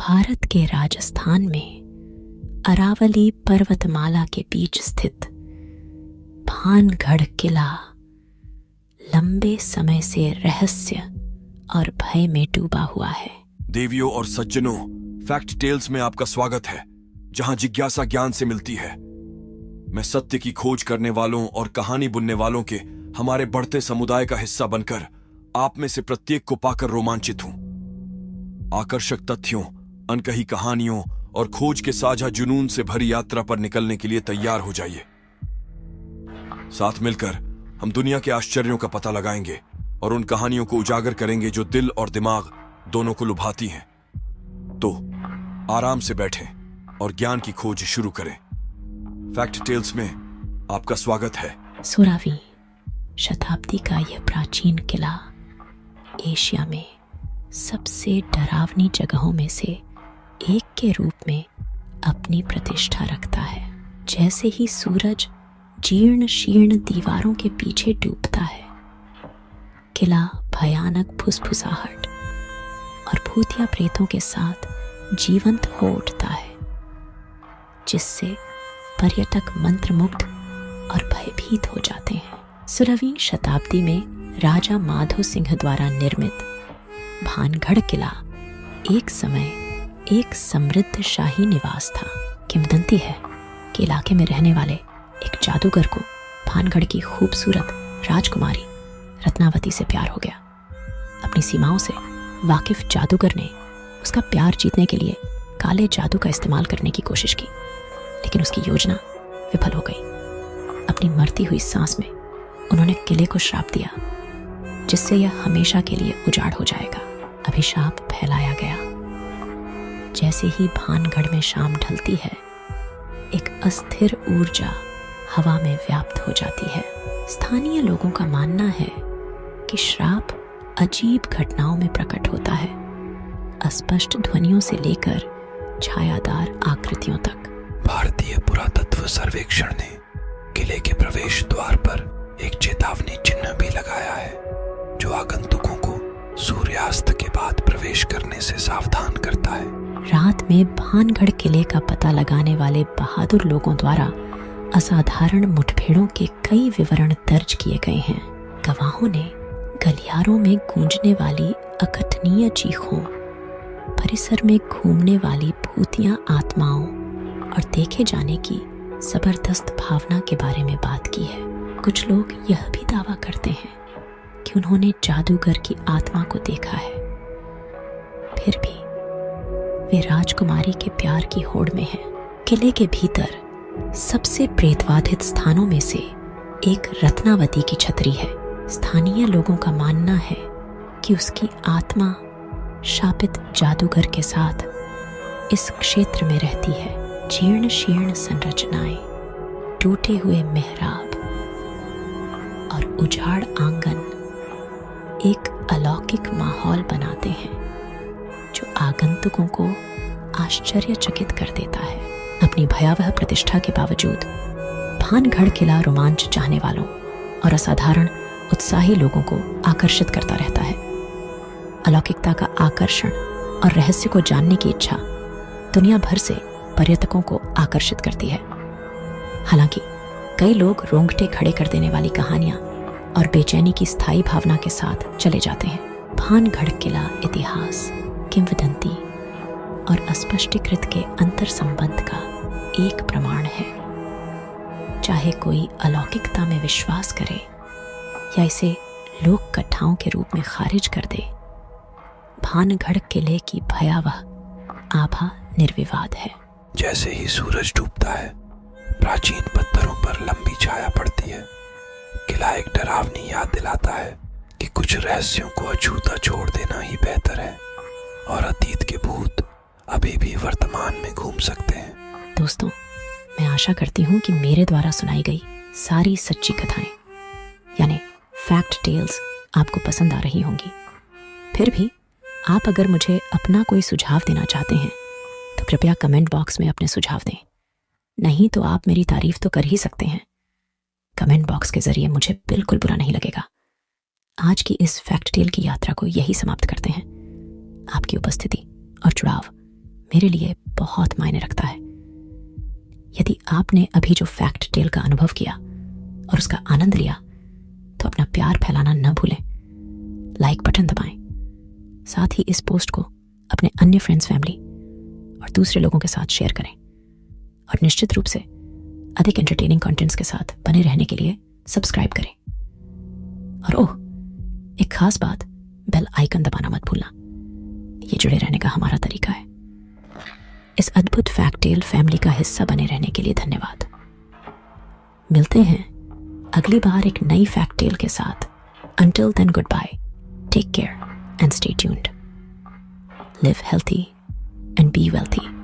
भारत के राजस्थान में अरावली पर्वतमाला के बीच स्थित भानगढ़ किला लंबे समय से रहस्य और भय में डूबा हुआ है। देवियों और सज्जनों, फैक्ट टेल्स में आपका स्वागत है, जहां जिज्ञासा ज्ञान से मिलती है। मैं सत्य की खोज करने वालों और कहानी बुनने वालों के हमारे बढ़ते समुदाय का हिस्सा बनकर आप में से प्रत्येक को पाकर रोमांचित हूं। आकर्षक तथ्यों, अनकही कहानियों और खोज के साझा जुनून से भरी यात्रा पर निकलने के लिए तैयार हो जाइए। साथ मिलकर हम दुनिया के आश्चर्यों का पता लगाएंगे और उन कहानियों को उजागर करेंगे जो दिल और दिमाग दोनों को लुभाती हैं। तो आराम से बैठें और ज्ञान की खोज शुरू करें। फैक्ट टेल्स में आपका स्वागत है। 16वीं शताब्दी का यह प्राचीन किला एशिया में सबसे डरावनी जगहों में से एक के रूप में अपनी प्रतिष्ठा रखता है। जैसे ही सूरज जीर्ण शीर्ण दीवारों के पीछे डूबता है, किला भयानक फुसफुसाहट और भूतिया प्रेतों के साथ जीवंत हो उठता है, जिससे पर्यटक मंत्रमुग्ध और भयभीत हो जाते हैं। 16वीं शताब्दी में राजा माधो सिंह द्वारा निर्मित भानगढ़ किला एक समय एक समृद्ध शाही निवास था। किंवदंती है कि इलाके में रहने वाले एक जादूगर को भानगढ़ की खूबसूरत राजकुमारी रत्नावती से प्यार हो गया। अपनी सीमाओं से वाकिफ जादूगर ने उसका प्यार जीतने के लिए काले जादू का इस्तेमाल करने की कोशिश की, लेकिन उसकी योजना विफल हो गई। अपनी मरती हुई सांस में उन्होंने किले को श्राप दिया, जिससे यह हमेशा के लिए उजाड़ हो जाएगा। अभिशाप फैलाया गया। जैसे ही भानगढ़ में शाम ढलती है, एक अस्थिर ऊर्जा हवा में व्याप्त हो जाती है। स्थानीय लोगों का मानना है कि श्राप अजीब घटनाओं में प्रकट होता है, अस्पष्ट ध्वनियों से लेकर छायादार आकृतियों तक। भारतीय पुरातत्व सर्वेक्षण ने किले के प्रवेश द्वार पर एक चेतावनी चिन्ह भी लगाया है, जो आगंतुकों को सूर्यास्त के बाद प्रवेश करने से सावधान करता है। रात में भानगढ़ किले का पता लगाने वाले बहादुर लोगों द्वारा असाधारण मुठभेड़ों के कई विवरण दर्ज किए गए हैं। गवाहों ने गलियारों में गूंजने वाली अकथनीय चीखों, परिसर में घूमने वाली भूतिया आत्माओं और देखे जाने की जबरदस्त भावना के बारे में बात की है। कुछ लोग यह भी दावा करते हैं कि उन्होंने जादूगर की आत्मा को देखा है। फिर भी वे राजकुमारी के प्यार की होड़ में हैं। किले के भीतर सबसे प्रेतवाधित स्थानों में से एक रत्नावती की छतरी है। स्थानीय लोगों का मानना है कि उसकी आत्मा शापित जादूगर के साथ इस क्षेत्र में रहती है। जीर्ण शीर्ण संरचनाएं, टूटे हुए मेहराब और उजाड़ आंगन एक अलौकिक माहौल बनाते हैं, जो आगंतुकों को आश्चर्यचकित कर देता है। अपनी भयावह प्रतिष्ठा के बावजूद भानगढ़ किला रोमांच चाहने वालों और असाधारण उत्साही लोगों को आकर्षित करता रहता है। अलौकिकता का आकर्षण और रहस्य को जानने की इच्छा दुनिया भर से पर्यटकों को आकर्षित करती है। हालांकि कई लोग रोंगटे खड़े कर देने वाली कहानियां और बेचैनी की स्थायी भावना के साथ चले जाते हैं। भानगढ़ किला इतिहास, किंवदंती और अस्पष्टीकृत के अंतर संबंध का एक प्रमाण है। चाहे कोई अलौकिकता में विश्वास करे या इसे लोक कथाओं के रूप में खारिज कर दे, भानगढ़ किले की भयावह आभा निर्विवाद है। जैसे ही सूरज डूबता है, प्राचीन पत्थरों पर लंबी छाया पड़ती है। किला एक डरावनी याद दिलाता है कि कुछ रहस्यों को अछूता छोड़ देना ही बेहतर है, और अतीत के भूत अभी भी वर्तमान में घूम सकते हैं। दोस्तों, मैं आशा करती हूँ कि मेरे द्वारा सुनाई गई सारी सच्ची कथाएं यानी फैक्ट टेल्स आपको पसंद आ रही होंगी। फिर भी आप अगर मुझे अपना कोई सुझाव देना चाहते हैं तो कृपया कमेंट बॉक्स में अपने सुझाव दें। नहीं तो आप मेरी तारीफ तो कर ही सकते हैं। कमेंट बॉक्स के जरिए मुझे बिल्कुल बुरा नहीं लगेगा। आज की इस फैक्ट टेल की यात्रा को यही समाप्त करते हैं। आपकी उपस्थिति और जुड़ाव मेरे लिए बहुत मायने रखता है। यदि आपने अभी जो फैक्ट टेल का अनुभव किया और उसका आनंद लिया तो अपना प्यार फैलाना न भूलें। लाइक बटन दबाएं। साथ ही इस पोस्ट को अपने अन्य फ्रेंड्स, फैमिली और दूसरे लोगों के साथ शेयर करें। और निश्चित रूप से अधिक एंटरटेनिंग कंटेंट्स के साथ बने रहने के लिए सब्सक्राइब करें। और ओह, एक खास बात, बेल आइकन दबाना मत भूलना। ये जुड़े रहने का हमारा तरीका है। इस अद्भुत फैक्ट टेल फैमिली का हिस्सा बने रहने के लिए धन्यवाद। मिलते हैं अगली बार एक नई फैक्ट टेल के साथ। Until then, goodbye. Take care and stay tuned. Live healthy and be wealthy.